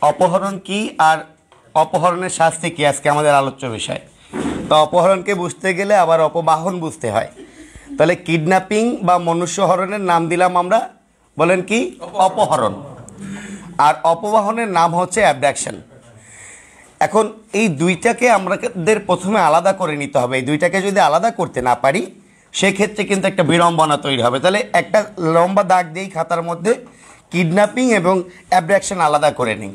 অপহরণ কি আর অপহরণের শাস্তি কি আজকে আমাদের আলোচ্য বিষয়। তো অপহরণকে বুঝতে গেলে আবার অপবাহন বুঝতে হয়। তাহলে কিডন্যাপিং বা মনুষ্যহরণের নাম দিলাম আমরা, বলেন কি, অপহরণ। আর অপবাহনের নাম হচ্ছে অ্যাবডাকশন। এখন এই দুইটাকে আমাদের প্রথমে আলাদা করে নিতে হবে। এই দুইটাকে যদি আলাদা করতে না পারি সেক্ষেত্রে কিন্তু একটা বিড়ম্বনা তৈরি হবে। তাহলে একটা লম্বা দাগ দিই খাতার মধ্যে, কিডন্যাপিং এবং অ্যাবডাকশন আলাদা করে নিই।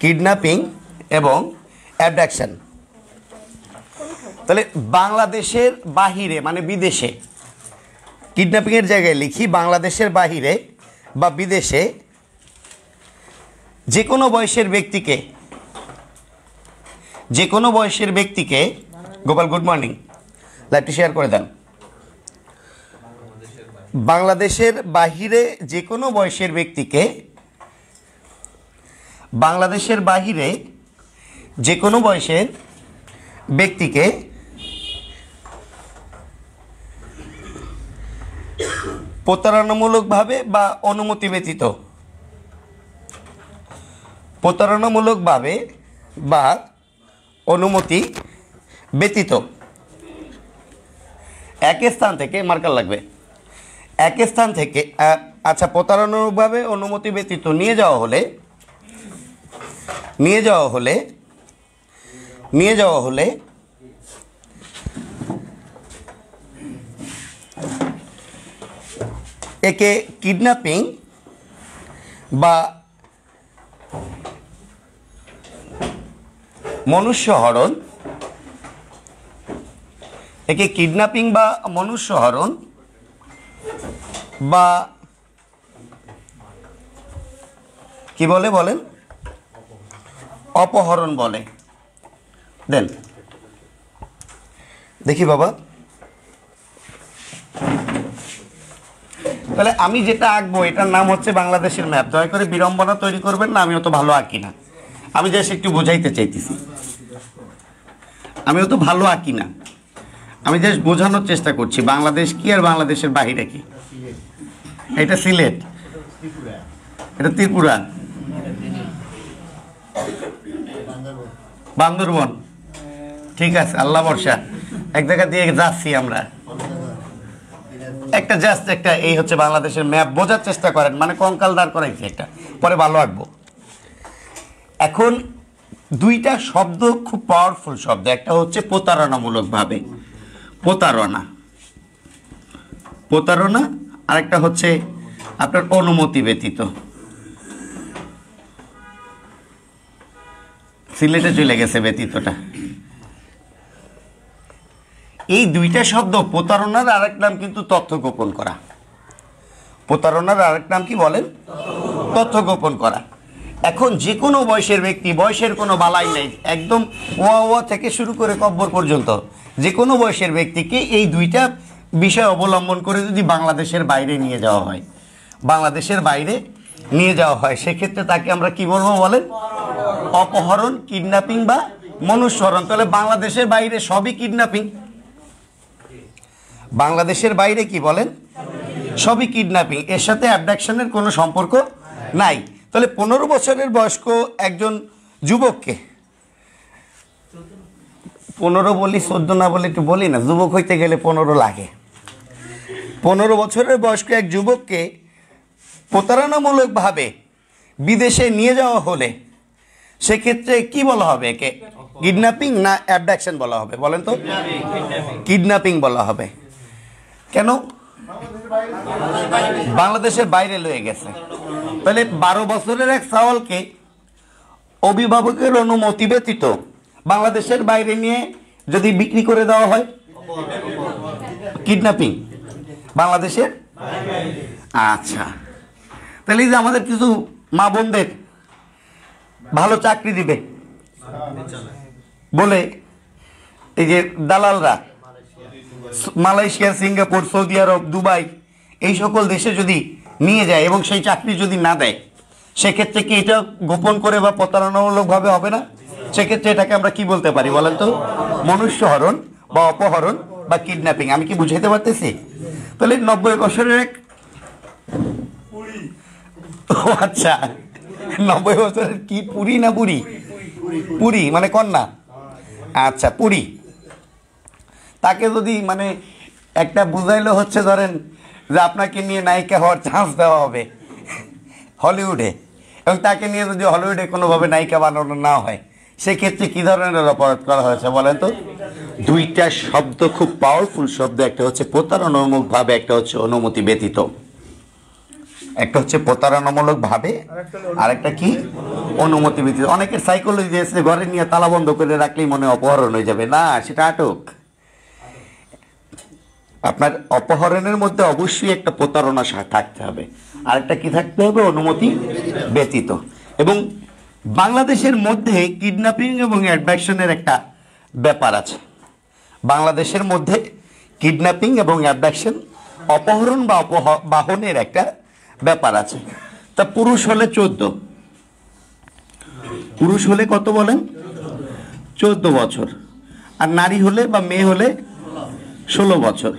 কিডন্যাপিং এবং অ্যাবডাকশন। তাহলে বাংলাদেশের বাহিরে মানে বিদেশে, কিডন্যাপিংয়ের জায়গায় লিখি বাংলাদেশের বাহিরে বা বিদেশে যে কোনো বয়সের ব্যক্তিকে গোপাল গুড মর্নিং, লাইভটি শেয়ার করে দেন। বাংলাদেশের বাহিরে যে কোনো বয়সের ব্যক্তিকে, বাংলাদেশের বাহিরে যে কোনো বয়সের ব্যক্তিকে প্রতারণামূলকভাবে বা অনুমতি ব্যতীত, প্রতারণামূলকভাবে বা অনুমতি ব্যতীত এক স্থান থেকে, মার্কার লাগবে, এক স্থান থেকে, আচ্ছা, প্রতারণামূলকভাবে অনুমতি ব্যতীত নিয়ে যাওয়া হলে একে কিডন্যাপিং বা মনুষ্যহরণ, একে কিডন্যাপিং বা মনুষ্যহরণ বা কি বলে বলেন, অপহরণ বলে। দেন দেখি বাবা। তাহলে আমি যেটা আঁকবো এটার নাম হচ্ছে বাংলাদেশের ম্যাপ। দয়া করে বিড়ম্বনা তৈরি করবেন না, আমি অত ভালো আঁকি না। আমি জাস্ট একটু বোঝাইতে চাইতেছি, আমি অত ভালো আঁকি না, আমি জাস্ট বোঝানোর চেষ্টা করছি বাংলাদেশ কি আর বাংলাদেশের বাহিরে কি। এটা সিলেট, এটা ত্রিপুরা, বান্দরবন, ঠিক আছে, আল্লাহ বর্ষা, এক জায়গা দিয়ে যাচ্ছি আমরা। একটা জাস্ট একটা এই হচ্ছে বাংলাদেশের ম্যাপ, বোঝার চেষ্টা করেন, মানে কঙ্কাল দাঁড় করাইছি একটা, পরে ভালো আঁকবো। এখন দুইটা শব্দ খুব পাওয়ারফুল শব্দ, একটা হচ্ছে প্রতারণামূলকভাবে, প্রতারণা, আর একটা হচ্ছে আপনার অনুমতি ব্যতীত। সিলেটে চলে গেছে ব্যতীতটা। এই দুইটা শব্দ, প্রতারণার আরেক নাম কিন্তু তথ্য গোপন করা। প্রতারণার আরেক নাম কি বলেন? তথ্য গোপন করা। এখন যে কোনো বয়সের ব্যক্তি, বয়সের কোনো বালাই নেই, একদম ওয়া থেকে শুরু করে কব্বর পর্যন্ত যে কোনো বয়সের ব্যক্তিকে এই দুইটা বিষয় অবলম্বন করে যদি বাংলাদেশের বাইরে নিয়ে যাওয়া হয়, সেক্ষেত্রে তাকে আমরা কি বলবো বলেন? অপহরণ, কিডন্যাপিং বা মনুষ্যহরণ। তাহলে বাংলাদেশের বাইরে সবই কিডন্যাপিং, বাংলাদেশের বাইরে কি বলেন? সবই কিডন্যাপিং, এর সাথে অ্যাবডাকশনের কোনো সম্পর্ক নাই। তাহলে 15 বছরের বয়স্ক একজন যুবককে, 15 বলি 14 না বলে একটু বলি না, যুবক হইতে গেলে 15 লাগে। 15 বছরের বয়স্ক এক যুবককে প্রতারণামূলকভাবে বিদেশে নিয়ে যাওয়া হলে সেক্ষেত্রে কি বলা হবে? একে কিডন্যাপিং না অ্যাবডাকশন বলা হবে বলেন তো? কিডন্যাপিং বলা হবে। কেন? বাংলাদেশের বাইরে লয়ে গেছে। তাহলে 12 বছরের এক সাওয়ালকে অভিভাবকের অনুমতি ব্যতীত বাংলাদেশের বাইরে নিয়ে যদি বিক্রি করে দেওয়া হয়, কিডন্যাপিং বাংলাদেশের। আচ্ছা, তাহলে যে আমাদের কিছু মা বোনদের ভালো চাকরি দিবে বলে এই যে দালালরা মালয়েশিয়া, সিঙ্গাপুর, সৌদি আরব, দুবাই এই সকল দেশে যদি নিয়ে যায় এবং সেই চাকরি যদি না দেয়, সেক্ষেত্রে কি এটা গোপন করে বা প্রতারণামূলকভাবে হবে না? সেক্ষেত্রে এটাকে আমরা কি বলতে পারি বলেন তো? মনুষ্যহরণ বা অপহরণ বা কিডন্যাপিং। আমি কি বুঝাইতে পারতেছি? তাহলে 90 বছরের এক, আচ্ছা 90 বছরের কি পুরি না পুরি? পুরি মানে কন্যা। আচ্ছা পুরি, তাকে যদি মানে একটা বুঝাইলো হচ্ছে ধরেন যে আপনাকে নিয়ে নায়িকা হওয়ার চান্স দেওয়া হবে হলিউডে, এবং তাকে নিয়ে যদি হলিউডে কোনোভাবে নায়িকা বানানো না হয়, সেক্ষেত্রে কী ধরনের অপরাধ করা হয়েছে বলেন তো? দুইটা শব্দ খুব পাওয়ারফুল শব্দ, একটা হচ্ছে প্রতারণামূলকভাবে, একটা হচ্ছে অনুমতি ব্যতীত। একটা হচ্ছে প্রতারণামূলকভাবে, আর একটা কি অনুমতি ব্যতীত। অনেকের সাইকোলজি এসে ঘরে নিয়ে তালা বন্ধ করে রাখলেই মনে অপহরণ হয়ে যাবে, না, সেটা আটক। আপনার অপহরণের মধ্যে অবশ্যই একটা প্রতারণা থাকতে হবে, আরেকটা কি থাকতে হবে? অনুমতি ব্যতীত। এবং বাংলাদেশের মধ্যে কিডন্যাপিং এবং অ্যাবডাকশনের একটা ব্যাপার আছে। বাংলাদেশের মধ্যে কিডন্যাপিং এবং অ্যাবডাকশন, অপহরণ বা বাহনের একটা ব্যাপার আছে। তা পুরুষ হলে 14, পুরুষ হলে কত বলেন? 14 বছর, আর নারী হলে বা মেয়ে হলে 16 বছর।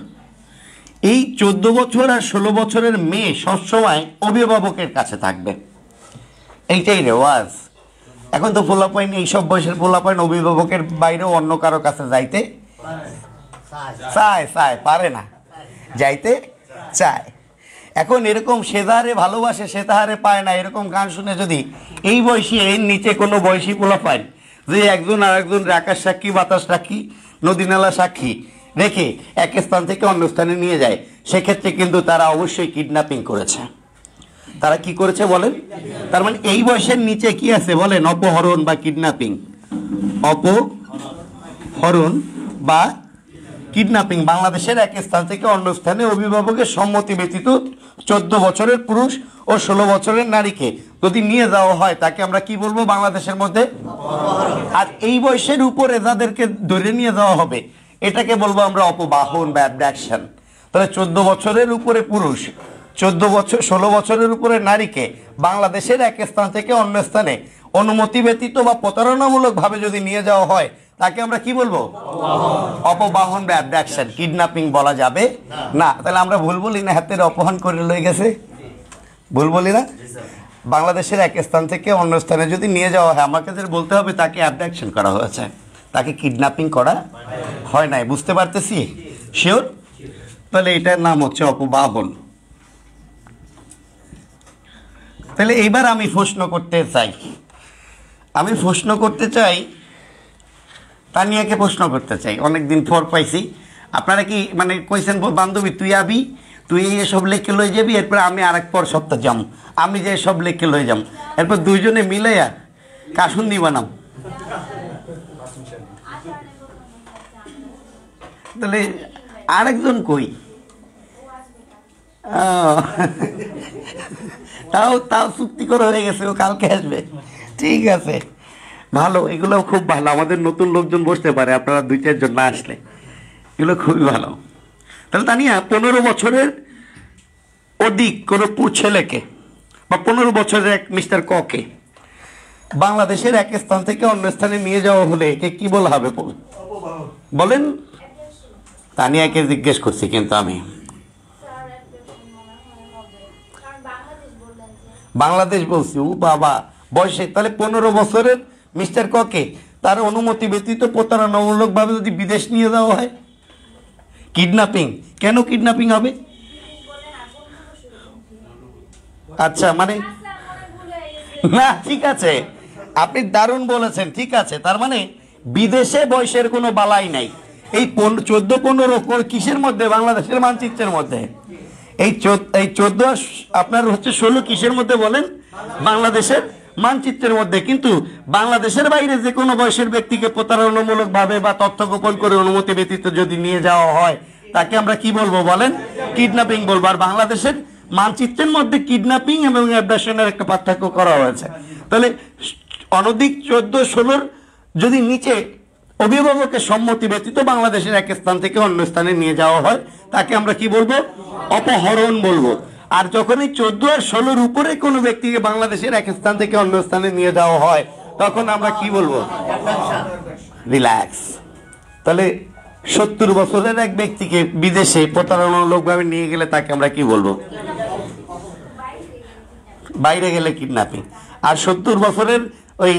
এই 14 বছর আর 16 বছরের মেয়ে সবসময় অভিভাবকের কাছে থাকবে, এইটাই রেওয়াজ। এখন তো পোলাপাইন, এইসব বয়সের পোলাপাইন অভিভাবকের বাইরেও অন্য কারো কাছে যাইতে চায়, পারে না, যাইতে চায়। এখন এরকম সে তাহারে ভালোবাসে সে তাহারে পায় না, এরকম গান শুনে যদি এই বয়সী এর নিচে কোনো বয়সী পোলাপাইন যে একজন আর একজন আকাশ সাক্ষী বাতাস সাক্ষী নদী নালা সাক্ষী রেখে এক স্থান থেকে অন্য স্থানে নিয়ে যায়, সেক্ষেত্রে কিন্তু তারা অবশ্যই কিডন্যাপিং করেছে। তারা কি করেছে বলেন? তার মানে এই বয়সের নিচে কি আছে বলেন? অপহরণ বা কিডন্যাপিং। অপহরণ বা কিডন্যাপিং, বাংলাদেশের এক স্থান থেকে অন্য স্থানে অভিভাবকের সম্মতি ব্যতীত 14 বছরের পুরুষ ও 16 বছরের নারীকে যদি নিয়ে যাওয়া হয়, তাকে আমরা কি বলবো বাংলাদেশের মধ্যে? আর এই বয়সের উপরে যাদেরকে ধরে নিয়ে যাওয়া হবে, এটাকে বলবো আমরা অপবাহন বা অ্যাবডাকশন। তাহলে 14 বছরের উপরে পুরুষ, 16 বছরের উপরে নারীকে বাংলাদেশের এক স্থান থেকে অন্য স্থানে অনুমতি ব্যতীত বা প্রতারণামূলকভাবে যদি নিয়ে যাওয়া হয়, তাকে আমরা কি বলবো? অপবাহন বা অ্যাবডাকশন। কিডন্যাপিং বলা যাবে না। তাহলে আমরা ভুল বলি না? হাতের অপহরণ করে লয়ে গেছে, ভুল বলি না? বাংলাদেশের এক স্থান থেকে অন্য স্থানে যদি নিয়ে যাওয়া হয়, আমাকে বলতে হবে তাকে অ্যাবডাকশন করা হয়েছে, তাকে কিডন্যাপিং করা হয় নাই। বুঝতে পারতেছি? শিওর? তাহলে এটার নাম হচ্ছে অপবাহন। তাহলে এইবার আমি প্রশ্ন করতে চাই, তানিয়াকে প্রশ্ন করতে চাই। অনেকদিন পর পাইছি। আপনারা কি মানে কইছেন বান্ধবী তুই আবি, তুই এসব লেখে লয়ে যাবি, এরপর আমি আরেক পর সপ্তাহ যাম, আমি যে সব লেখে লয়ে যাম, এরপর দুইজনে মিলাইয়া কাসুন্দি বানাম। তাহলে আরেকজন কই? তাও চুক্তি করে হয়ে গেছে, ও কালকে আসবে। ঠিক আছে, ভালো, এগুলো খুব ভালো। আমাদের নতুন লোকজন বসতে পারে, আপনারা 2-4 জন না আসলে, এগুলো খুবই ভালো। তাহলে তানিয়া 15 বছরের অধিক কোনো ছেলেকে বা 15 বছরের এক মিস্টার ককে বাংলাদেশের এক স্থান থেকে অন্য স্থানে নিয়ে যাওয়া হলে একে কি বলা হবে বলেন? তানিয়াকে জিজ্ঞেস করছি কিন্তু আমি। বাংলাদেশ বলছি, ও বাবা বয়সে। তাহলে 15 বছরের মিস্টার ককে তার অনুমতি ব্যতীত প্রতারণামূলকভাবে যদি বিদেশ নিয়ে যাওয়া হয়, কিডন্যাপিং। কেন কিডন্যাপিং হবে? আচ্ছা মানে না, ঠিক আছে, আপনি দারুণ বলেছেন, ঠিক আছে। তার মানে বিদেশে বয়সের কোনো বালাই নাই। এই 14-15 কিসের মধ্যে? বাংলাদেশের মানচিত্রের মধ্যে। এই 14 আপনার হচ্ছে 16 কিসের মধ্যে বলেন? বাংলাদেশের মানচিত্রের মধ্যে। কিন্তু বাংলাদেশের বাইরে যে কোনো বয়সের ব্যক্তিকে প্রতারণামূলকভাবে বা তথ্য গোপন করে অনুমতি ব্যতীত যদি নিয়ে যাওয়া হয়, তাকে আমরা কি বলবো বলেন? কিডন্যাপিং বলবো। আর বাংলাদেশের মানচিত্রের মধ্যে কিডন্যাপিং এবং অ্যাবডাকশনের একটা পার্থক্য করা হয়েছে। তাহলে অনধিক 14-16 যদি নিচে অভিভাবকের সম্মতি ব্যতীত বাংলাদেশের এক স্থান থেকে অন্য স্থানে নিয়ে যাওয়া হয়, তাকে আমরা কি বলবো? অপহরণ বলবো। আর যখন এই 14 আর 16 উপরে কোনো ব্যক্তিকে বাংলাদেশের এক স্থান থেকে অন্য স্থানে নিয়ে যাওয়া হয়, তখন আমরা কি বলবো? রিল্যাক্স। তাহলে 70 বছরের এক ব্যক্তিকে বিদেশে প্রতারণামূলকভাবে নিয়ে গেলে তাকে আমরা কি বলবো? বাইরে গেলে কিডন্যাপিং। আর 70 বছরের ওই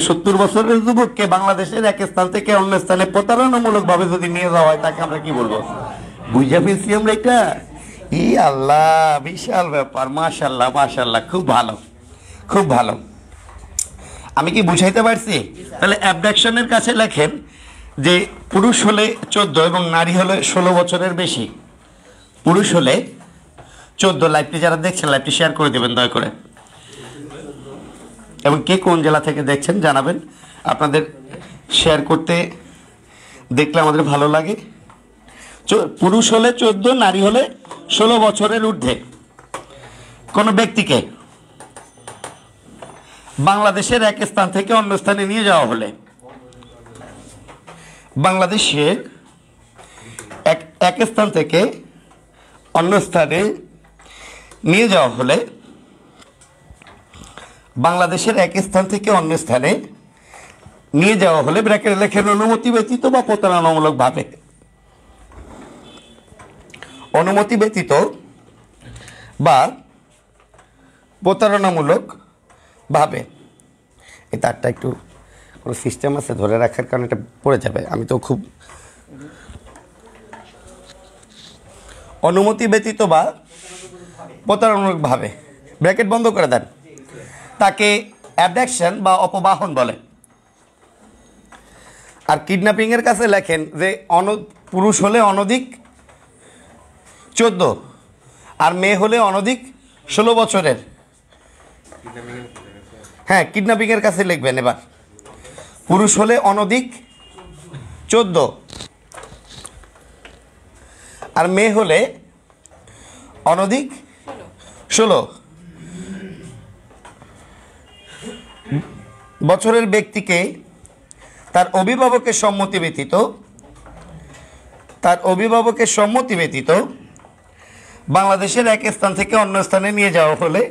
70 বছরের যুবককে বাংলাদেশের এক স্থান থেকে অন্য স্থানে প্রতারণামূলক ভাবে যদি নিয়ে যাওয়া হয় তাকে আমরা কি বলবো? বুঝা পেয়েছি আমরা এটা। ই আল্লাহ, বিশাল ব্যাপার। মাশাল্লাহ মাশাল্লাহ, খুব ভালো খুব ভালো। আমি কি বুঝাইতে পারছি? তাহলে অ্যাবডাকশনের কাছে লেখেন যে পুরুষ হলে 14 এবং নারী হলে 16 বছরের বেশি। পুরুষ হলে 14, লাইভটি যারা দেখছেন লাইভটি শেয়ার করে দেবেন দয়া করে, এবং কে কোন জেলা থেকে দেখছেন জানাবেন। আপনাদের শেয়ার করতে দেখলে আমাদের ভালো লাগে। পুরুষ হলে 14, নারী হলে 16 বছরের ঊর্ধ্বে কোনো ব্যক্তিকে বাংলাদেশের এক স্থান থেকে অন্য স্থানে নিয়ে যাওয়া হলে, বাংলাদেশের এক স্থান থেকে অন্য স্থানে নিয়ে যাওয়া হলে, বাংলাদেশের এক স্থান থেকে অন্য স্থানে নিয়ে যাওয়া হলে ব্র্যাকেটে লেখেন অনুমতি ব্যতীত বা প্রতারণামূলক ভাবে। অনুমতি ব্যতীত বা প্রতারণামূলক ভাবে। এই তারটা একটু কোনো সিস্টেম আছে ধরে রাখার কারণে এটা পড়ে যাবে। আমি তো খুব অনুমতি ব্যতীত বা প্রতারণামূলক ভাবে ব্র্যাকেট বন্ধ করে দেন, তাকে অ্যাবডাকশন বা অপবাহন বলে। আর কিডন্যাপিং এর কাছে লেখেন যে পুরুষ হলে অনধিক 14 আর মেয়ে হলে অনধিক 16 বছরের। হ্যাঁ, কিডন্যাপিং এর কাছে লিখবেন এবার, পুরুষ হলে অনধিক 14 আর মেয়ে হলে অনধিক 16 বছরের ব্যক্তিকে তার অভিভাবকের সম্মতি ব্যতীত বাংলাদেশের এক স্থান থেকে অন্য স্থানে নিয়ে যাওয়া হলে,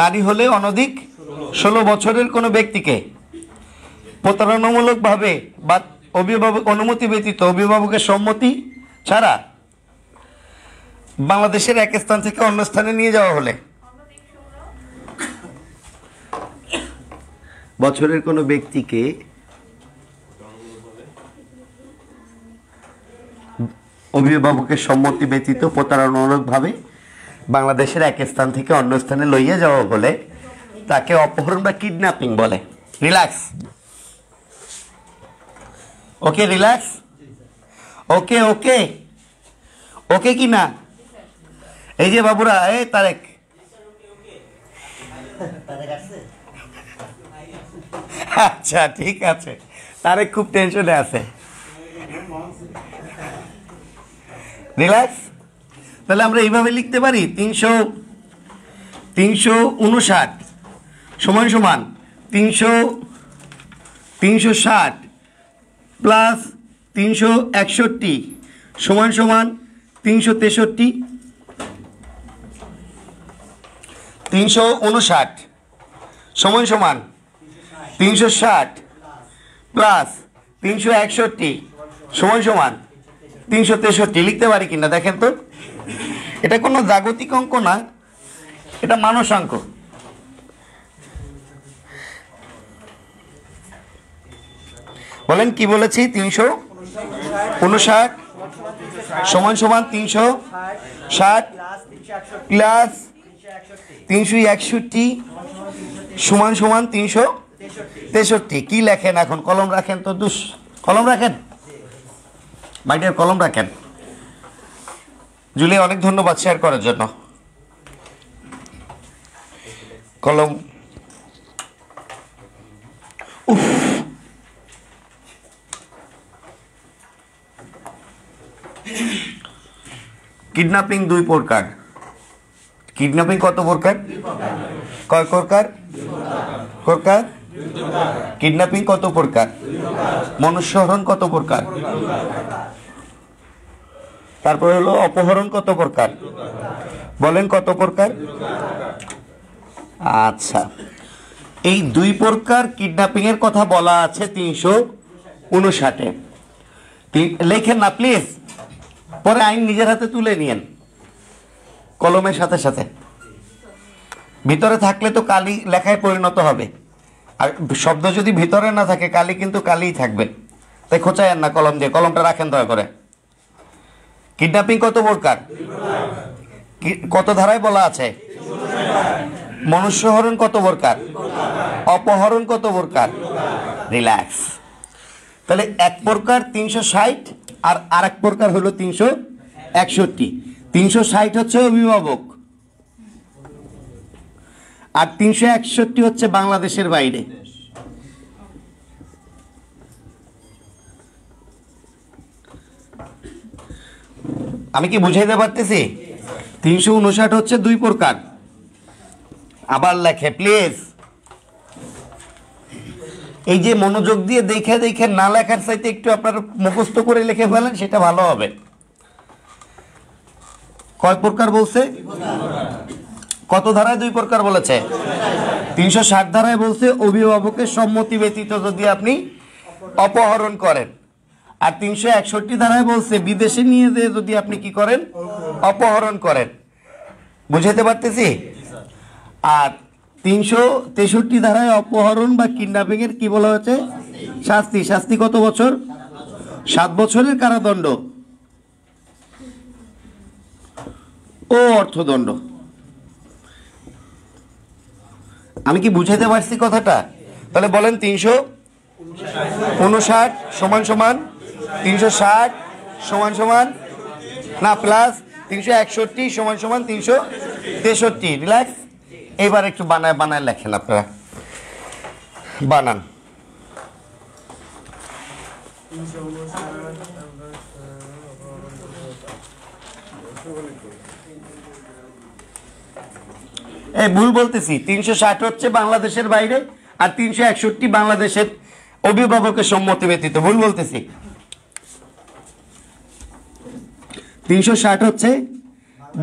নারী হলে অনধিক 16 বছরের কোনো ব্যক্তিকে প্রতারণামূলক ভাবে বা অভিভাবক অনুমতি ব্যতীত অভিভাবকের সম্মতি ছাড়া বাংলাদেশের এক স্থান থেকে অন্য স্থানে নিয়ে যাওয়া হলে, বছরের কোনো ব্যক্তিকে অভিভাবকের সম্মতি ব্যতীত প্রতারণামূলক ভাবে বাংলাদেশের এক স্থান থেকে অন্য স্থানে লইয়া যাওয়া হলে তাকে অপহরণ বা কিডন্যাপিং বলে। রিল্যাক্স, ওকে, রিল্যাক্স, ওকে ওকে ওকে কি না? এই যে বাবুরা, এই তারেক, আচ্ছা ঠিক আছে, তারেক খুব টেনশনে আছে। রিল্যাক্স। তাহলে আমরা এইভাবে লিখতে পারি 359 সমান সমান 360 প্লাস 361 সমান সমান 363। 359 সমান সমান 360 প্লাস 361 সমান সমান 363 লিখতে পারি কিনা দেখেন তো। এটা কোনো জাগতিক অঙ্ক না, এটা মানসাঙ্ক। বলেন কি বলেছি? 359 সমান সমান 360 প্লাস 361 সমান সমান 363। কি লেখেন এখন? কলম রাখেন তো, কলম রাখেন, বাইটের কলম রাখেন। জুলি অনেক ধন্যবাদ শেয়ার করার জন্য। কলম, উফ, কিডন্যাপিং 2 প্রকার। কিডন্যাপিং কত প্রকার? কয় প্রকার? প্রকার। কিডন্যাপিং কত প্রকার? মনুষ্যহরণ কত প্রকার? তারপরে হলো অপহরণ কত প্রকার? বলেন কত প্রকার? আচ্ছা, এই 2 প্রকার কিডন্যাপিং এর কথা বলা আছে 359-এ। লেখেন না প্লিজ, পরে আইন নিজের হাতে তুলে নিয়েন কলমের সাথে সাথে। ভিতরে থাকলে তো কালি লেখায় পরিণত হবে, আর শব্দ যদি ভিতরে না থাকে কালি কিন্তু কালিই থাকবে। তাই খোঁচায়েন না কলম দিয়ে, কলমটা রাখেন দয়া করে। কিডন্যাপিং কত প্রকার, কত ধারায় বলা আছে? মনুষ্যহরণ কত প্রকার, অপহরণ কত প্রকার? রিল্যাক্স। তাহলে এক প্রকার 360 আর আরেক প্রকার হলো 361। 360 হচ্ছে অভিভাবক আর 361 হচ্ছে বাংলাদেশের বাইরে। আমি কি বুঝাইতে পারতেছি? 359 হচ্ছে 2 প্রকার। আবার লেখে প্লিজ, এই যে মনোযোগ দিয়ে দেখে দেখে না লেখার চাইতে একটু আপনার মুখস্থ করে লিখে ফেলেন, সেটা ভালো হবে। কয় প্রকার বলছে? কত ধারায় 2 প্রকার বলেছে? 360 ধারায় বলছে অভিভাবকের সম্মতি ব্যতীত যদি আপনি অপহরণ করেন, আর 361 ধারায় বলছে বিদেশে নিয়ে যেয়ে যদি আপনি কি করেন, অপহরণ করেন। বুঝাতে পারতেছি? আর 363 ধারায় অপহরণ বা কিডন্যাপিং এর কি বলা হয়েছে? শাস্তি। শাস্তি কত বছর? 7 বছরের কারাদণ্ড ও অর্থদণ্ড। আমি কি বুঝাইতে পারছি কথাটা? তাহলে বলেন 359 সমান সমান 360 সমান সমান না প্লাস 361 সমান সমান 363। রিল্যাক্স। এবার একটু বানায় বানায় লেখেন, আপনারা বানান। এই ভুল বলতেছি, 360 হচ্ছে বাংলাদেশের বাইরে আর 361 বাংলাদেশের অভিভাবকের সম্মতি ব্যতীত। ভুল বলতেছি। 360 হচ্ছে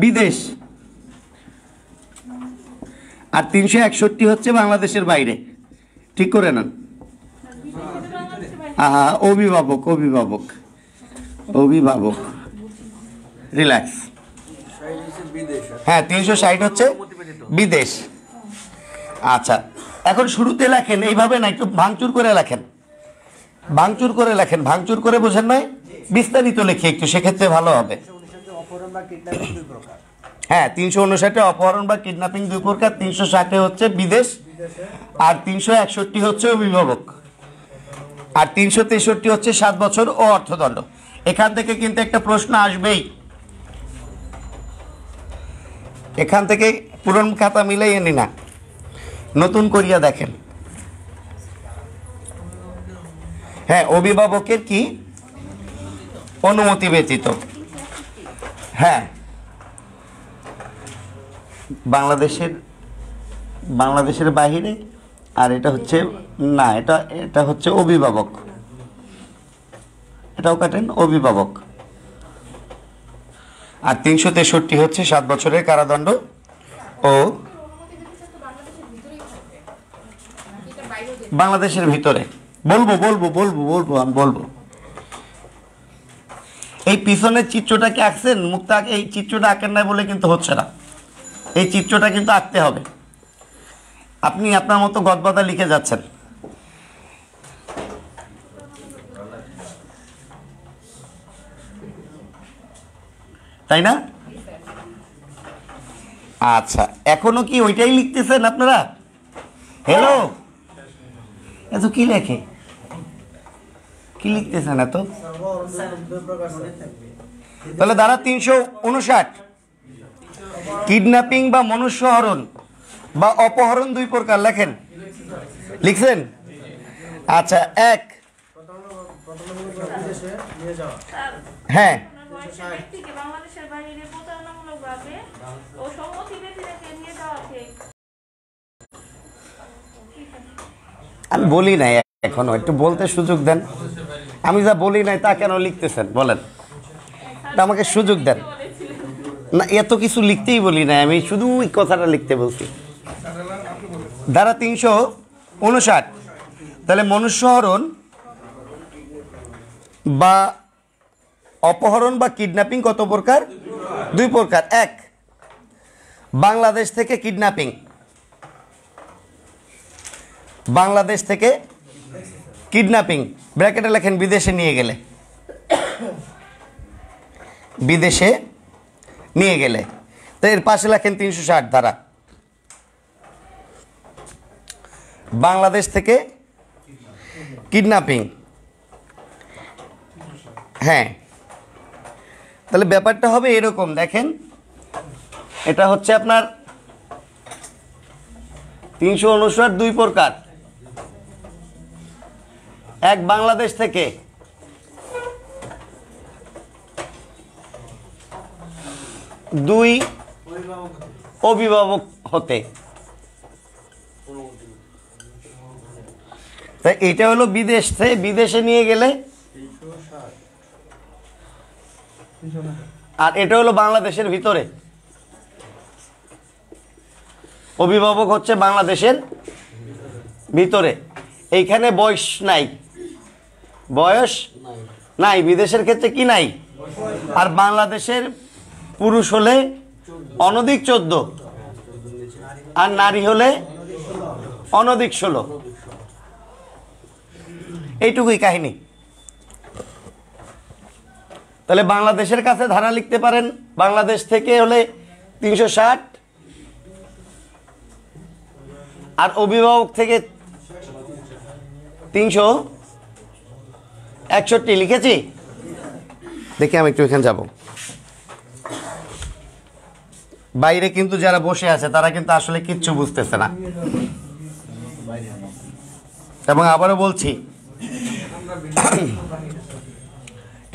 বিদেশ আর 361 হচ্ছে বাংলাদেশের বাইরে। ঠিক করে নেন। অভিভাবক অভিভাবক অভিভাবক। রিল্যাক্স। হ্যাঁ, 360 হচ্ছে বিদেশ। আচ্ছা, এখন শুরুতে লেখেন এইভাবে না, একটু ভাঙচুর করে লেখেন, ভাঙচুর করে লেখেন। ভাঙচুর করে বোঝেন নাই? বিস্তারিত লেখে একটু, সেক্ষেত্রে ভালো হবে। হ্যাঁ, 359 অপহরণ বা কিডন্যাপিং 2 প্রকার, 360 হচ্ছে বিদেশ আর 361 হচ্ছে অভিভাবক, আর 363 হচ্ছে 7 বছর ও অর্থদণ্ড। এখান থেকে কিন্তু একটা প্রশ্ন আসবেই, এখান থেকে পুরনো খাতা মিলাই এনি না, নতুন করিয়া দেখেন। হ্যাঁ, অভিভাবকের কি অনুমতি ব্যতীত। হ্যাঁ, বাংলাদেশের বাহিরে। আর এটা হচ্ছে না, এটা হচ্ছে অভিভাবক, এটাও কাটেন, অভিভাবক। আর 363 হচ্ছে 7 বছরের কারাদণ্ড ও বাংলাদেশের ভিতরে। বলবো বলবো বলবো বলবো আমি বলবো। এই পিছনের চিত্রটাকে আঁকছেন, মুক্তা এই চিত্রটা আঁকেন না বলে কিন্তু হচ্ছে না। এই চিত্রটা কিন্তু আঁকতে হবে। আপনি আপনার মতো গদবাদা লিখে যাচ্ছেন। তাই না? আচ্ছা, এখনো কি ওইটাই লিখতেছেন আপনারা? হ্যালো, এত কি লেখে, কি লিখতেছেন এত? তাহলে ধারা 359 কিডন্যাপিং বা মনুষ্যহরণ বা অপহরণ 2 প্রকার লেখেন। লিখছেন? আচ্ছা, এক, হ্যাঁ, আমি বলি নাই এখনো, একটু বলতে সুযোগ দেন। আমি যা বলি নাই তা কেন লিখতেছেন বলেন? আমাকে সুযোগ দেন না, এত কিছু লিখতেই বলি নাই, আমি শুধু ওই কথাটা লিখতে বলছি। ধারা 359, তাহলে মনুষ্যহরণ বা অপহরণ বা কিডন্যাপিং কত প্রকার? দুই প্রকার। এক, বাংলাদেশ থেকে কিডন্যাপিং, বাংলাদেশ থেকে কিডন্যাপিং, ব্র্যাকেটে লেখেন বিদেশে নিয়ে গেলে, বিদেশে নিয়ে গেলে, তো এর পাশে লেখেন 360 ধারা, বাংলাদেশ থেকে কিডন্যাপিং। হ্যাঁ, তাহলে ব্যাপারটা হবে এরকম, দেখেন এটা হচ্ছে আপনার 359 দুই প্রকার। এক, বাংলাদেশ থেকে, দুই, অভিভাবক হতে। তাই এটা হলো বিদেশ থেকে, বিদেশে নিয়ে গেলে, আর এটা হলো বাংলাদেশের ভিতরে। অভিভাবক হচ্ছে বাংলাদেশের ভিতরে, এইখানে বয়স নাই, বয়স নাই, বিদেশের ক্ষেত্রে কি নাই। আর বাংলাদেশের পুরুষ হলে অনধিক 14, আর নারী হলে অনধিক 16। এইটুকুই কাহিনী। তাহলে বাংলাদেশের কাছে ধারা লিখতে পারেন, বাংলাদেশ থেকে হলে 360, আর অভিভাবক থেকে 361 লিখেছি। দেখি আমি একটু এখানে যাব। বাইরে কিন্তু যারা বসে আছে তারা কিন্তু আসলে কিচ্ছু বুঝতেছে না, এবং আবারও বলছি,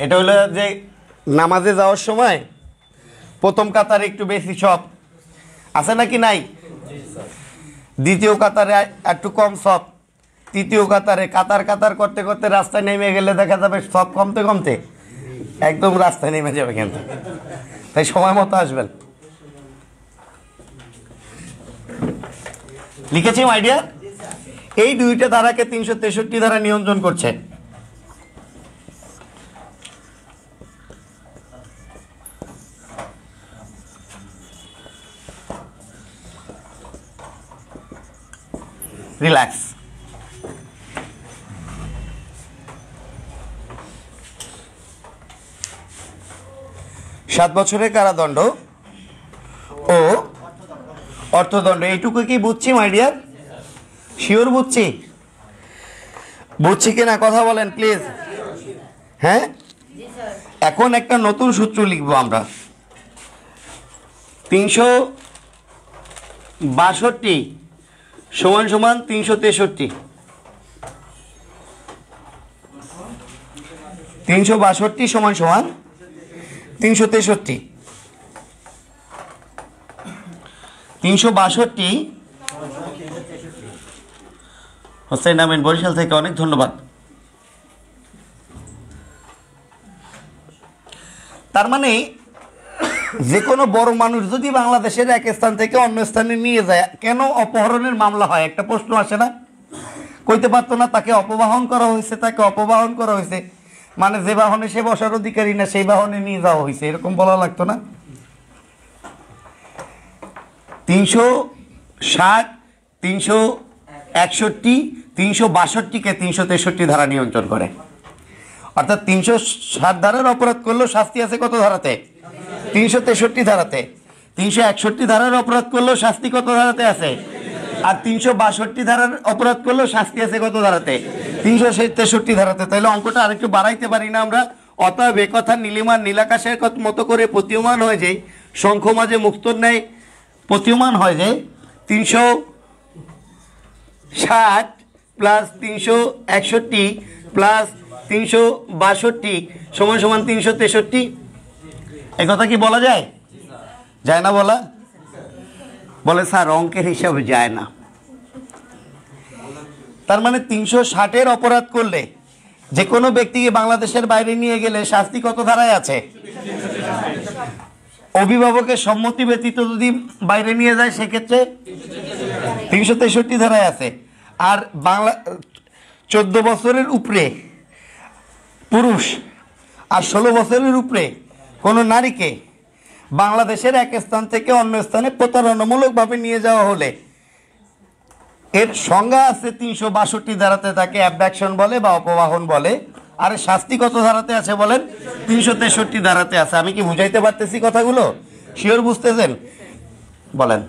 এটা হলো যে নামাজে যাওয়ার সময় প্রথম কাতারে একটু বেশি সব আছে নাকি নাই, দ্বিতীয় কাতারে একটু কম সব, তৃতীয় কাতারে কাতার কাতার করতে করতে রাস্তায় নেমে গেলে দেখা যাবে সব কমতে কমতে একদম রাস্তায় নেমে যাবে। কিন্তু তাই সময় মতো আসবেন। লিখেছি আইডিয়া। এই দুইটা ধারাকে 363 ধারা নিয়ন্ত্রণ করছে। রিল্যাক্স। সাত বছরের কারাদণ্ড ও অর্থদণ্ড, এইটুকু কি বুঝছি মাই ডিয়ার? শিওর বুঝছি? বুঝছি কিনা কথা বলেন প্লিজ। হ্যাঁ, এখন একটা নতুন সূত্র লিখবো আমরা। 362 সমান সমান 363, 362 সমান সমান 363, 362 হোসেন আমিন বরিশাল থেকে, অনেক ধন্যবাদ। তার মানে যে কোনো বড় মানুষ যদি বাংলাদেশের এক স্থান থেকে অন্য স্থানে নিয়ে যায়, কেন অপহরণের মামলা হয়? একটা প্রশ্ন আসে না? কইতে পারতো না তাকে অপবাহন করা হয়েছে, তাকে অপবাহন করা হয়েছে, মানে যে বাহনে সে বসার অধিকারী না সেই বাহনে নিয়ে যাওয়া হয়েছে, এরকম বলা লাগতো না? 360, 361, 362-কে 363 ধারা নিয়ন্ত্রণ করে। অর্থাৎ 360 ধারার অপরাধ করলেও শাস্তি আছে কত ধারাতে? 363 ধারাতে। 361 ধারার অপরাধ করলেও শাস্তি কত ধারাতে আছে? আর 362 ধারার অপরাধ করলেও শাস্তি আছে কত ধারাতে? 363 ধারাতে। তাহলে অঙ্কটা আরেকটু বাড়াইতে পারি না আমরা? অতএব একথা নীলিমার নীলাকাশের মতো করে প্রতীয়মান হয়ে যায়, শঙ্খ মাঝে মুক্তর ন্যায় প্রতীয়মান হয়ে যায়। 360 প্লাস 361 প্লাস 362 সমান সমান 363। এই কথা কি বলা যায়? যায় না বলা? বলে স্যার অঙ্কের হিসাবে যায় না। তার মানে 360-এর অপরাধ করলে যে কোনো ব্যক্তিকে বাংলাদেশের বাইরে নিয়ে গেলে শাস্তি কত ধারায় আছে? অভিভাবকের সম্মতি ব্যতীত যদি বাইরে নিয়ে যায় সেক্ষেত্রে 363 ধারায় আছে। আর বাংলা 14 বছরের উপরে পুরুষ আর 16 বছরের উপরে কোনো নারীকে বাংলাদেশের এক স্থান থেকে অন্য স্থানে প্রতারণামূলকভাবে নিয়ে যাওয়া হলে এর সংজ্ঞা আছে 362 ধারাতে, তাকে অ্যাবডাকশন বলে বা অপবাহন বলে। আর শাস্তি কত ধারাতে আছে বলেন? 363 ধারাতে আছে। আমি কি বুঝাইতে পারতেছি কথাগুলো? শিওর বুঝতেছেন? বলেন।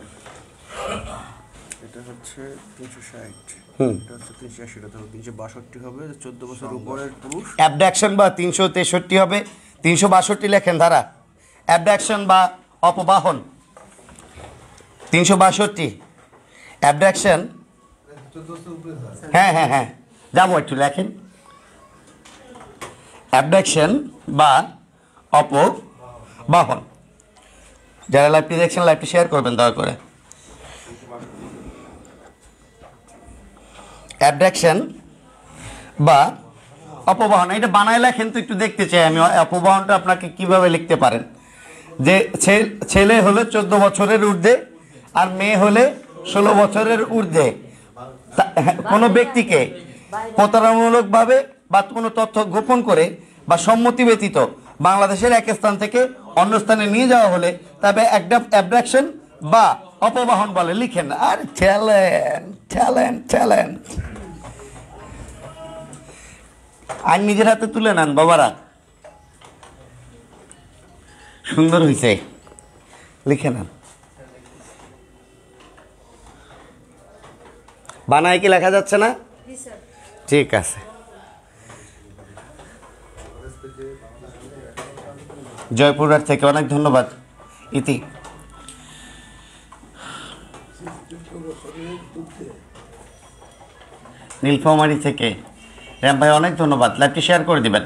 এটা হচ্ছে 360, এটা হচ্ছে 380, এটা হচ্ছে 362 হবে 14 বছর উপরের পুরুষ। অ্যাবডাকশন বা 363 হবে, 362 লেখেন ধারা। অ্যাবডাকশন বা অপবাহন 362, অ্যাবডাকশন। হ্যাঁ হ্যাঁ হ্যাঁ, যাবো একটু লেখেন। অ্যাবডাকশন বা অপবাহন। যারা লাইভটি দেখছেন লাইভটি শেয়ার করবেন দয়া করে। অ্যাবডাকশন বা অপবাহন, এটা বানায় লেখেন তো, একটু দেখতে চাই আমি অপবাহনটা আপনাকে কিভাবে লিখতে পারেন। যে ছেলে হলে 14 বছরের ঊর্ধ্বে আর মেয়ে হলে 16 বছরের ঊর্ধ্বে কোনো ব্যক্তিকে প্রতারণামূলকভাবে বা কোনো তথ্য গোপন করে বা সম্মতি ব্যতীত বাংলাদেশের এক স্থান থেকে অন্য স্থানে নিয়ে যাওয়া হলে তবে একটা অ্যাবডাকশন বা অপবাহন বলে। লিখেন। আর ট্যালেন্ট ট্যালেন্ট ট্যালেন্ট, আর নিজের হাতে তুলে নেন বাবারা, সুন্দর হয়েছে, লিখে নেন। বানায় কি লেখা যাচ্ছে না? ঠিক আছে। জয়পুরহাট থেকে অনেক ধন্যবাদ ইতি। নীলফামারী থেকে রাম ভাই অনেক ধন্যবাদ, লাইভটি শেয়ার করে দিবেন।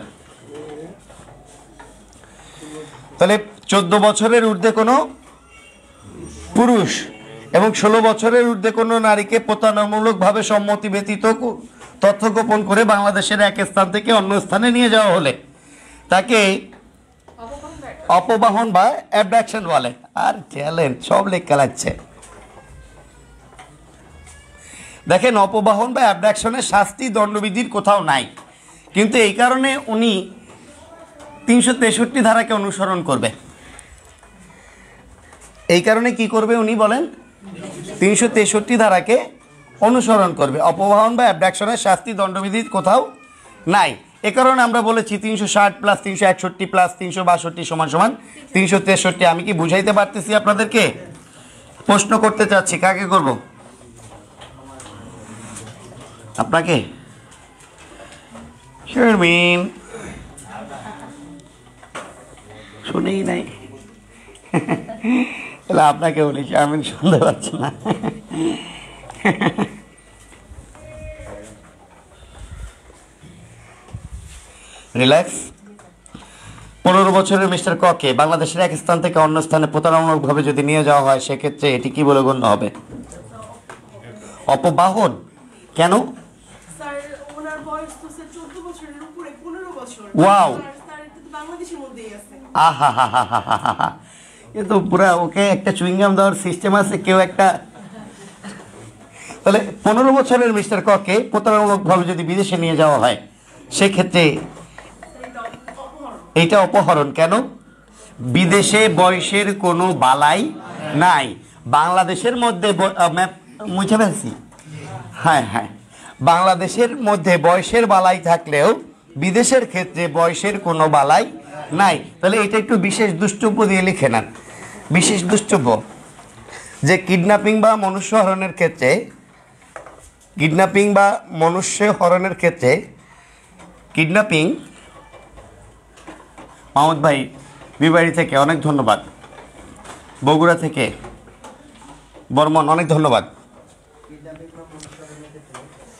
তাহলে 14 বছরের ঊর্ধ্বে কোনো পুরুষ এবং 16 বছরের ঊর্ধ্বে কোনো নারীকে প্রতারণামূলকভাবে সম্মতি ব্যতীত তথ্য গোপন করে বাংলাদেশের এক স্থান থেকে অন্য স্থানে নিয়ে যাওয়া হলে তাকে অপবাহন বা অ্যাবডাকশন বলে। আর ট্যালেন্ট সব লেখা লাগছে। দেখেন, অপবাহন বা অ্যাবডাকশনের শাস্তি দণ্ডবিধির কোথাও নাই, কিন্তু এই কারণে উনি 363 ধারাকে অনুসরণ করবে। এই কারণে কি করবে উনি বলেন? 363 ধারাকে অনুসরণ করবে। অপবাহন বা অ্যাবডাকশনের শাস্তি দণ্ডবিধির কোথাও নাই। এ কারণে আমরা বলেছি 360 প্লাস 361 প্লাস 362 সমান সমান 363। আমি কি বুঝাইতে পারতেছি আপনাদেরকে? প্রশ্ন করতে চাচ্ছি, কাকে করব? আপনাকে? শারমিন শুনেই নাই। তাহলে আপনাকে বলি, শারমিন শুনতে পাচ্ছি না। রিল্যাক্স। 15 বছরের মিস্টার ককে বাংলাদেশের এক স্থান থেকে অন্য স্থানে প্রতারণামূলকভাবে যদি নিয়ে যাওয়া হয় সেক্ষেত্রে এটি কি বলে গণ্য হবে? অপবাহন। কেন? ওয়াও, আহা হা হা হা হা হা, এ তো পুরা ওকে একটা চুইংগাম দেওয়ার সিস্টেম আছে কেউ একটা। তাহলে 15 বছরের মিস্টার ককে প্রতারণামূলকভাবে যদি বিদেশে নিয়ে যাওয়া হয় সেক্ষেত্রে এইটা অপহরণ। কেন? বিদেশে বয়সের কোনো বালাই নাই। বাংলাদেশের মধ্যে মুছে ফেলছি। হ্যাঁ হ্যাঁ, বাংলাদেশের মধ্যে বয়সের বালাই থাকলেও বিদেশের ক্ষেত্রে বয়সের কোনো বালাই নাই। তাহলে এটা একটু বিশেষ দুষ্টব্য দিয়ে লিখে নেন। বিশেষ দুষ্টব্য যে কিডন্যাপিং বা মনুষ্য হরণের ক্ষেত্রে, কিডন্যাপিং বা মনুষ্য হরণের ক্ষেত্রে কিডন্যাপিং। মাহমুদ ভাই বিবাড়ি থেকে অনেক ধন্যবাদ। বগুড়া থেকে বর্মন অনেক ধন্যবাদ।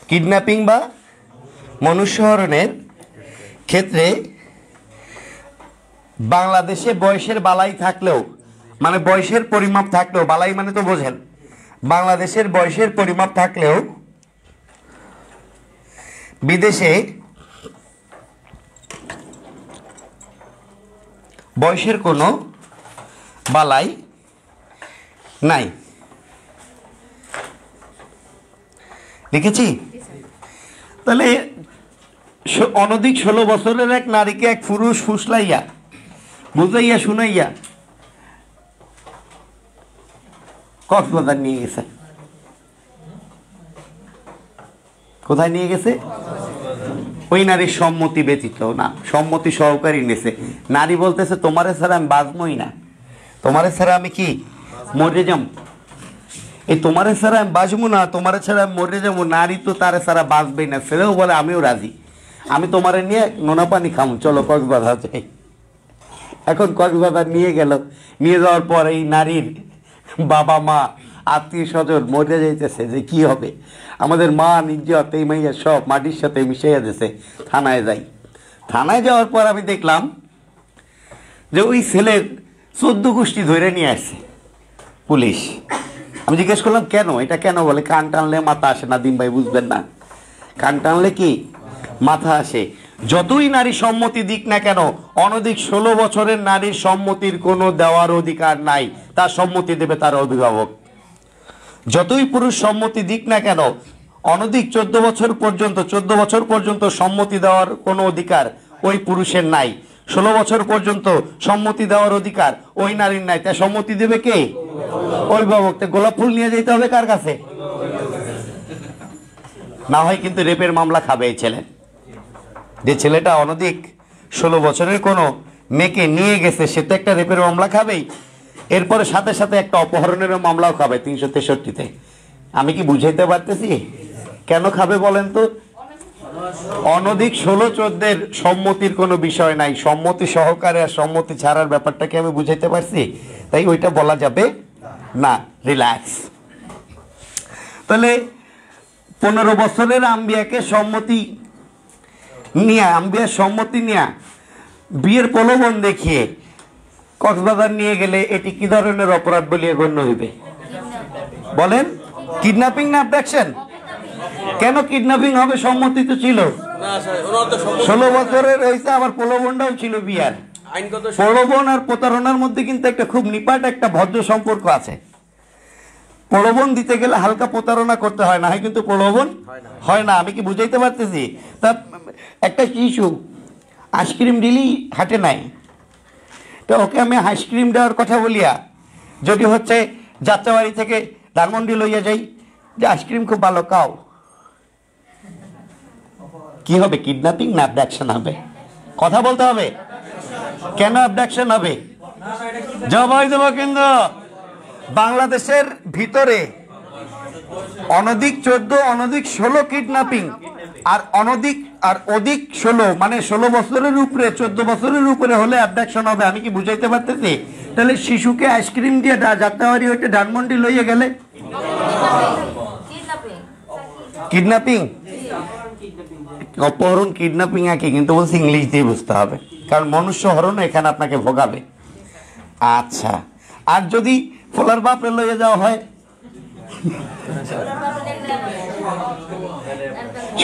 কিডন্যাপিং বা মনুষ্য হরণের ক্ষেত্রে বাংলাদেশে বয়সের বালাই থাকলেও, মানে বয়সের পরিমাপ থাকলেও, বালাই মানে তো বোঝেন, বাংলাদেশের বয়সের পরিমাপ থাকলেও বিদেশে বয়সের কোনো বালাই নাই। লিখেছি? তাহলে অনধিক 16 বছরের এক নারীকে এক পুরুষ ফুসলাইয়া বুঝাইয়া শুনাইয়া কক্সবাজার নিয়ে গেছে। কোথায় নিয়ে গেছে? ওই নারীর সম্মতি ব্যতীত না, সম্মতি সহকারী নেছে। নারী বলতেছে তোমারে ছাড়া আমি বাঁচবই না, তোমারে ছাড়া আমি কি মরে যাম, এই তোমারে ছাড়া আমি বাঁচবো না, তোমারে ছাড়া আমি মরে যাবো। নারী তো তারে ছাড়া বাঁচবেই না, ছেলেও বলে আমিও রাজি, আমি তোমারে নিয়ে নোনা পানি খামু, চলো কক্সবাজার যাই। এখন কক্সবাজার নিয়ে গেল, নিয়ে যাওয়ার পর এই নারীর বাবা মা আত্মীয় স্বজন মরে যাইতেছে যে কি হবে, আমাদের মা ইজ্জত এই মাইয়া সব মাটির সাথে মিশাইয়া দিয়েছে। থানায় যাই, থানায় যাওয়ার পর আমি দেখলাম যে ওই ছেলের 14 গোষ্ঠী ধরে নিয়ে আসছে পুলিশ। আমি জিজ্ঞেস করলাম কেন, এটা কেন? বলে কান টানলে মাথা আসে না। দিন ভাই বুঝবেন না, কান টানলে কি মাথা আসে। যতই নারী সম্মতি দিক না কেন, অনধিক 16 বছরের নারীর সম্মতির কোনো দেওয়ার অধিকার নাই, তার সম্মতি দেবে তার অভিভাবক। যতই পুরুষ সম্মতি দিক না কেন, অনধিক 14 বছর পর্যন্ত সম্মতি দেওয়ার কোনো অধিকার ওই পুরুষের নাই। 16 বছর পর্যন্ত সম্মতি দেওয়ার অধিকার ওই নারীর নাই, তাই সম্মতি দেবে কে? অভিভাবক। গোলাপ ফুল নিয়ে যেতে হবে কার কাছে? না হয় কিন্তু রেপের মামলা খাবে এই ছেলে। যে ছেলেটা অনধিক 16 বছরের কোনো মেয়েকে নিয়ে গেছে, সে তো একটা রেপের মামলা খাবেই, এরপরে সাথে সাথে একটা অপহরণের মামলাও খাবে 363-তে। আমি কি বুঝাইতে পারতেছি কেন খাবে বলেন তো? অনধিক 16-14 সম্মতির কোনো বিষয় নাই, সম্মতি সহকারে আর সম্মতি ছাড়ার ব্যাপারটাকে আমি বুঝাইতে পারছি, তাই ওইটা বলা যাবে না। রিল্যাক্স। তাহলে 15 বছরের আম্বিয়াকে সম্মতি নিয়ে বিয়ের প্রলোভন দেখিয়ে কক্সবাজার নিয়ে গেলে এটি কি ধরনের অপরাধ বলিয়া গণ্য হইবে বলেন? কিডন্যাপিং না অ্যাবডাকশন? কেন কিডন্যাপিং হবে? সম্মতি তো ছিল, 16 বছরের হয়েছে, আবার প্রলোভনটাও ছিল বিয়ার। প্রলোভন আর প্রতারণার মধ্যে কিন্তু একটা খুব নিপাট একটা ভদ্র সম্পর্ক আছে। প্রলোভন দিতে গেলে হালকা প্রতারণা করতে হয়, না হয় কিন্তু প্রলোভন হয় না। আমি কি বুঝাইতে পারতেছি? তা একটা শিশু আইসক্রিম দিলেই হাঁটে নাই, তো ওকে আমি আইসক্রিম দেওয়ার কথা বলিয়া যদি হচ্ছে যাত্রাবাড়ি থেকে ধানমন্ডি লইয়া যাই যে আইসক্রিম খুব ভালো খাও, কি হবে? কিডন্যাপিং না অ্যাবডাকশন হবে? কথা বলতে হবে। কেন অ্যাবডাকশন হবে? জবাই দেব। কিন্তু বাংলাদেশের ভিতরে অনধিক 14, অনধিক 16 কিডন্যাপিং আর অধিক 16 মানে 16 বছরের উপরে 14 বছরের উপরে হলে অ্যাবডাকশন হবে। আমি কি বুঝাইতে পারতেছি? তাহলে শিশুকে আইসক্রিম দিয়ে যাত্রাবাড়ি হইতে ধানমন্ডি লইয়া গেলে কিডন্যাপিং। অপহরণ কিডন্যাপিং একই, কিন্তু বলছি ইংলিশ দিয়ে বুঝতে হবে, কারণ মনুষ্য হরণ এখানে আপনাকে ভোগাবে। আচ্ছা, আর যদি ফোলার বাপরে লইয়া যাওয়া হয়,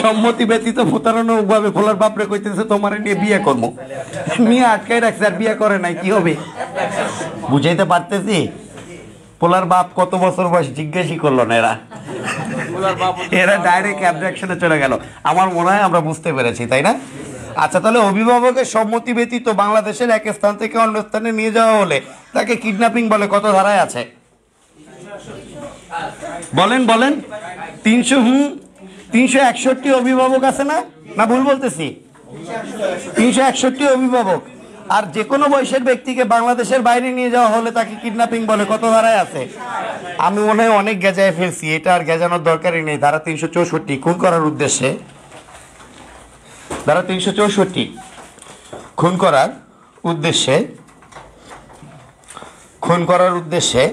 সম্মতি ব্যতীত প্রতারণা ভাবে ফোলার বাপরে কইতেছে তোমার নিয়ে বিয়ে করবো, নিয়ে আটকাই রাখছে আর বিয়ে করে নাই, কি হবে? বুঝাইতে পারতেছি? পোলার বাপ কত বছর বয়স জিজ্ঞাসই করলো না, এরা ডাইরেক্ট অ্যাবডাকশনে চলে গেল। আমার মনে হয় আমরা বুঝতে পেরেছি, তাই না? আচ্ছা, তাহলে অভিভাবকের সম্মতি ব্যতীত বাংলাদেশের এক স্থান থেকে অন্য স্থানে নিয়ে যাওয়া হলে তাকে কিডন্যাপিং বলে। কত ধারায় আছে বলেন? 361 অভিভাবক আছে না? না ভুল বলতেছি? 361 অভিভাবক। আর যে কোনো বয়সের ব্যক্তিকে বাংলাদেশের বাইরে নিয়ে যাওয়া হলে তাকে কিডন্যাপিং বলে। কত ধারায় আছে? আমি মনে হয় অনেক গেজায় ফেলছি, এটা আর গেজানোর দরকারই নেই। ধারা 364, খুন করার উদ্দেশ্যে। ধারা 364, খুন করার উদ্দেশ্যে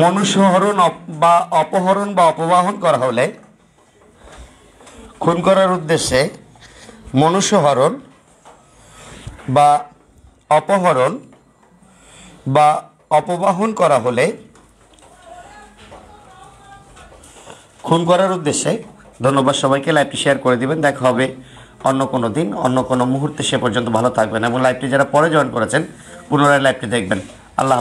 মনুষ্যহরণ বা অপহরণ বা অপবাহন করা হলে, খুন করার উদ্দেশ্যে মনুষ্যহরণ বা অপহরণ বা অপবাহন করা হলে, খুন করার উদ্দেশ্যে। ধন্যবাদ সবাইকে, লাইভটি শেয়ার করে দিবেন। দেখা হবে অন্য কোনো দিন, অন্য কোনো মুহূর্তে। সে পর্যন্ত ভালো থাকবেন এবং লাইভটি যারা পরে জয়েন করেছেন পুনরায় লাইভটি দেখবেন। আল্লাহ।